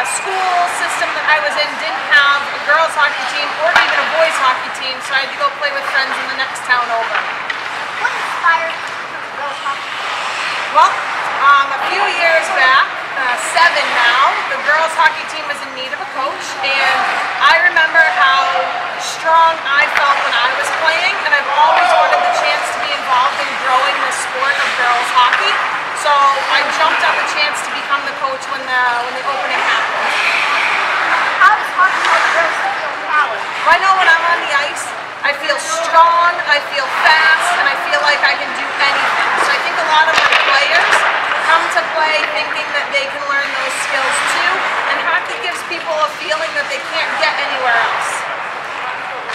school system that I was in didn't have a girls hockey team or even a boys hockey team, so I had to go play with friends in the next town over. What inspired you to become a girls hockey team? Well, a few years back, 7 now, the girls hockey team was in need of a coach, and I remember how strong I felt when I was playing, and I've always wanted the chance to be involved in growing the sport of girls hockey. So I jumped at the chance to become the coach when the opening happened. How does hockey help girls feel empowered? I know when I'm on the ice, I feel strong, I feel fast, and I feel like I can do anything. So I think a lot of my players come to play thinking that they can learn those skills too, and hockey gives people a feeling that they can't get anywhere else.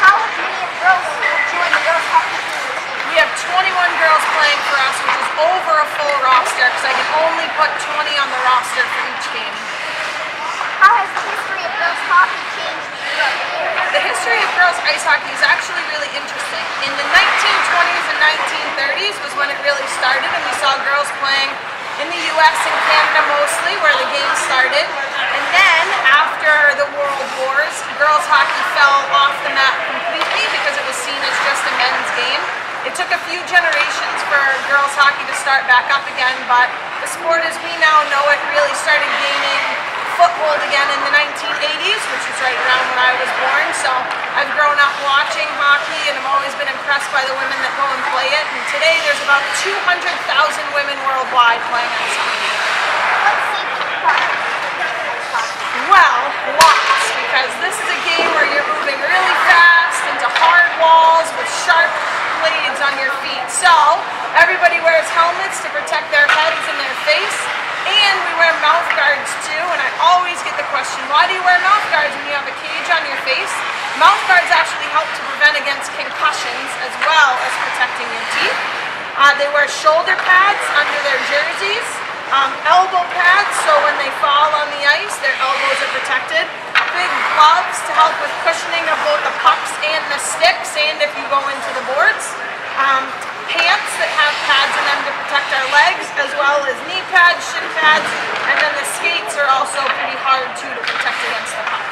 How many girls join the girls hockey team? We have 21 girls playing for us, which is over a full roster, because I can only put 20 on the roster for each game. How has the history of girls hockey changed throughout the years? The history of girls ice hockey is actually really interesting. In the 1920s and 1930s was when it really started, and we saw girls playing in the US and Canada mostly, where the game started. And then, after the World Wars, girls hockey fell off the map completely because it was seen as just a men's game. It took a few generations for girls hockey to start back up again, but the sport as we now know it really started gaining foothold again in the 1980s, which is right around when I was born. So I've grown up watching hockey, and I've always been impressed by the women that go and play it. And today there's about 200,000 women worldwide playing ice hockey. What safety requirements do ice hockey? Well, lots, because this is a game where you're moving really fast into hard walls with sharp blades on your feet. So everybody wears helmets to protect their heads and their face, and we wear mouth guards too. And I always get the question, why do you wear mouth guards when you have a cage on your face? Mouth guards actually help to prevent against concussions as well as protecting your teeth. They wear shoulder pads under their jerseys, elbow pads so when they fall on the ice their elbows are protected, big gloves to help with cushioning of both the pucks and the sticks, and if you go into the boards, pants that have pads in them to protect our legs, as well as knee pads, shin pads, and then the skates are also pretty hard too to protect against the puck.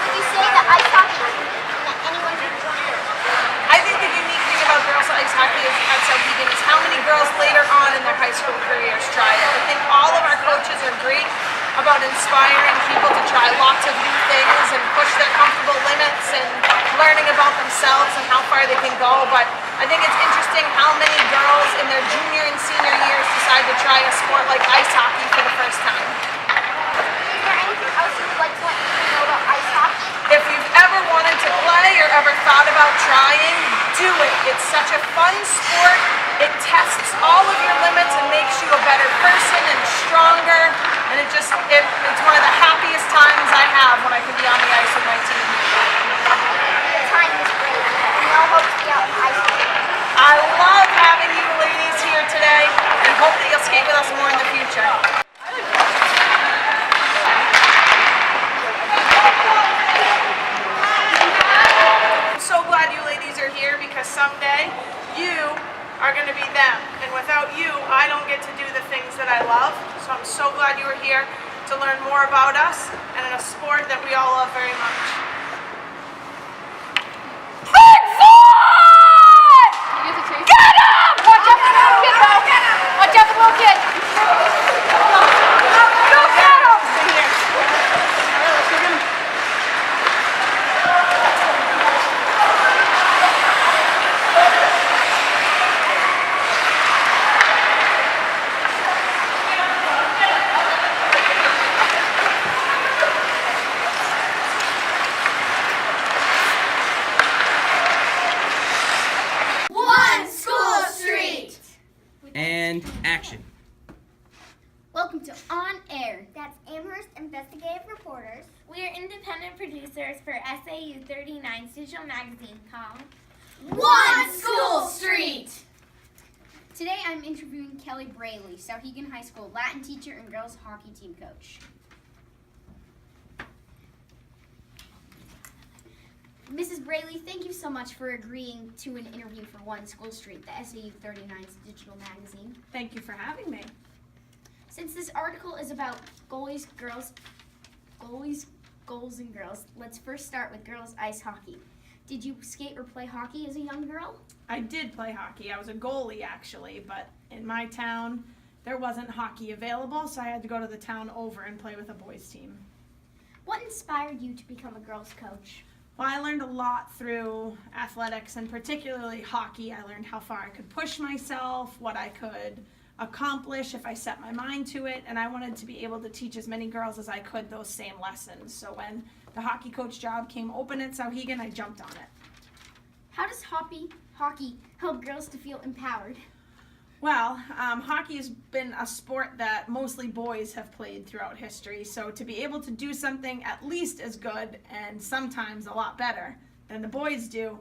Would you say that ice hockey is unique and that anyone can join it? I think the unique thing about girls ice hockey at Souhegan is how many girls later on in their high school careers try it. I think all of our coaches are great about inspiring people to try lots of new things and push their comfortable limits and learning about themselves and how far they can go. But I think it's interesting how many girls in their junior and senior years decide to try a sport like ice hockey for the first time. Is there anything else you would like to let people know about ice hockey? If you've ever wanted to play or ever thought about trying, do it. It's such a fun sport. It tests all of your limits and makes you a better person and stronger. And it's one of the happiest times I have when I can be on the ice with my team. The time is great, and we all hope to be out in ice hockey. I love having you ladies here today and hope that you'll skate with us more in the future. I'm so glad you ladies are here, because someday you are going to be them. And without you, I don't get to do the things that I love. So I'm so glad you were here to learn more about us and in a sport that we all love very much. Get him! Watch out for the little kid, bro! Watch out for the little kid! Go get him! Stay here. Let's go get him. And action. Welcome to On Air. That's Amherst Investigative Reporters. We are independent producers for SAU 39's digital magazine called One School Street. Today I'm interviewing Kelly Braley, Souhegan High School Latin teacher and girls hockey team coach. Mrs. Braley, thank you so much for agreeing to an interview for One School Street, the SAU 39's digital magazine. Thank you for having me. Since this article is about Goalies girls Goalies, goals, and girls. Let's first start with girls ice hockey. Did you skate or play hockey as a young girl? I did play hockey. I was a goalie actually, but in my town there wasn't hockey available, so I had to go to the town over and play with a boys team. What inspired you to become a girls coach? Well, I learned a lot through athletics, and particularly hockey. I learned how far I could push myself, what I could accomplish if I set my mind to it, and I wanted to be able to teach as many girls as I could those same lessons. So when the hockey coach job came open at Souhegan, I jumped on it. How does hockey help girls to feel empowered? Well, hockey has been a sport that mostly boys have played throughout history, so to be able to do something at least as good and sometimes a lot better than the boys do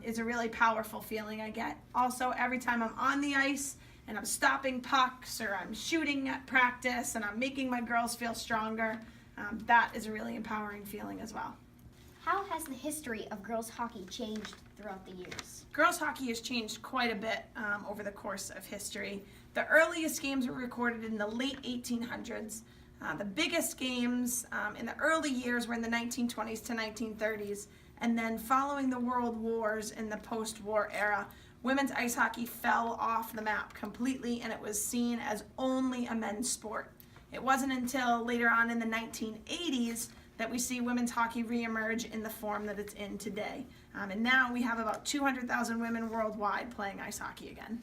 is a really powerful feeling I get. Also, every time I'm on the ice and I'm stopping pucks or I'm shooting at practice and I'm making my girls feel stronger, that is a really empowering feeling as well. How has the history of girls hockey changed throughout the years? Girls hockey has changed quite a bit over the course of history. The earliest games were recorded in the late 1800s. The biggest games in the early years were in the 1920s to 1930s, and then following the World Wars in the post-war era, women's ice hockey fell off the map completely, and it was seen as only a men's sport. It wasn't until later on in the 1980s that we see women's hockey reemerge in the form that it's in today. And now we have about 200,000 women worldwide playing ice hockey again.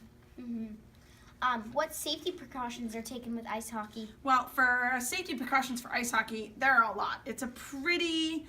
What safety precautions are taken with ice hockey? Well, for safety precautions for ice hockey, there are a lot. It's a pretty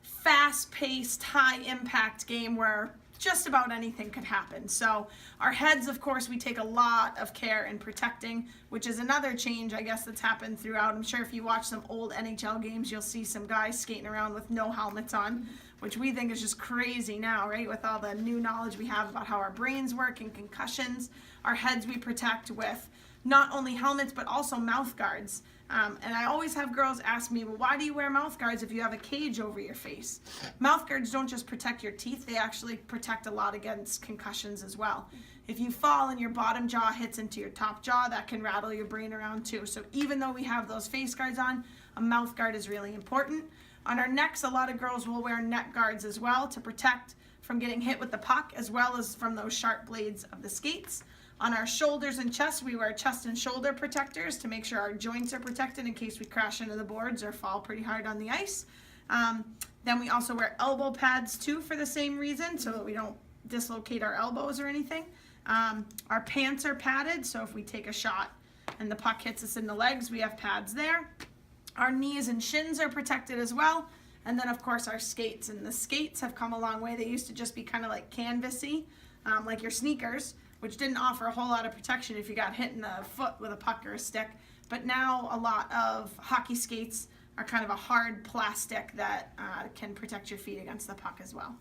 fast-paced, high-impact game where just about anything could happen. So our heads, of course, we take a lot of care in protecting, which is another change, I guess, that's happened throughout. I'm sure if you watch some old NHL games, you'll see some guys skating around with no helmets on, which we think is just crazy now, right? With all the new knowledge we have about how our brains work and concussions. Our heads we protect with not only helmets, but also mouth guards. And I always have girls ask me, well, why do you wear mouth guards if you have a cage over your face? Mouth guards don't just protect your teeth, they actually protect a lot against concussions as well. If you fall and your bottom jaw hits into your top jaw, that can rattle your brain around too. So even though we have those face guards on, a mouth guard is really important. On our necks, a lot of girls will wear neck guards as well to protect from getting hit with the puck, as well as from those sharp blades of the skates. On our shoulders and chest, we wear chest and shoulder protectors to make sure our joints are protected in case we crash into the boards or fall pretty hard on the ice. Then we also wear elbow pads too for the same reason, so that we don't dislocate our elbows or anything. Our pants are padded, so if we take a shot and the puck hits us in the legs, we have pads there. Our knees and shins are protected as well. And then of course our skates, and the skates have come a long way. They used to just be kind of like canvasy, like your sneakers, which didn't offer a whole lot of protection if you got hit in the foot with a puck or a stick. But now a lot of hockey skates are kind of a hard plastic that can protect your feet against the puck as well.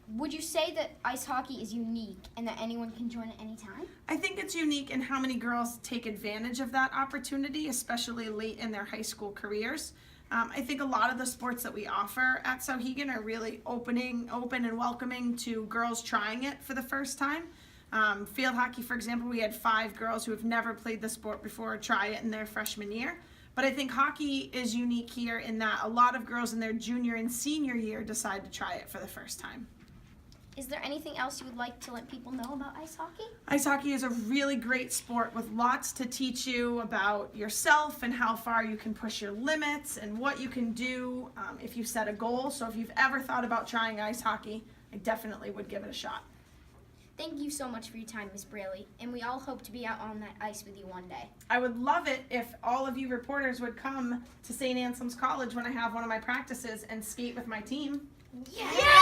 Would you say that ice hockey is unique and that anyone can join at any time? I think it's unique in how many girls take advantage of that opportunity, especially late in their high school careers. I think a lot of the sports that we offer at Souhegan are really open and welcoming to girls trying it for the first time. Field hockey, for example, we had 5 girls who have never played the sport before try it in their freshman year. But I think hockey is unique here in that a lot of girls in their junior and senior year decide to try it for the first time. Is there anything else you would like to let people know about ice hockey? Ice hockey is a really great sport with lots to teach you about yourself and how far you can push your limits and what you can do if you set a goal. So if you've ever thought about trying ice hockey, I definitely would give it a shot. Thank you so much for your time, Ms. Braley, and we all hope to be out on that ice with you one day. I would love it if all of you reporters would come to St. Anselm's College when I have one of my practices and skate with my team. Yeah!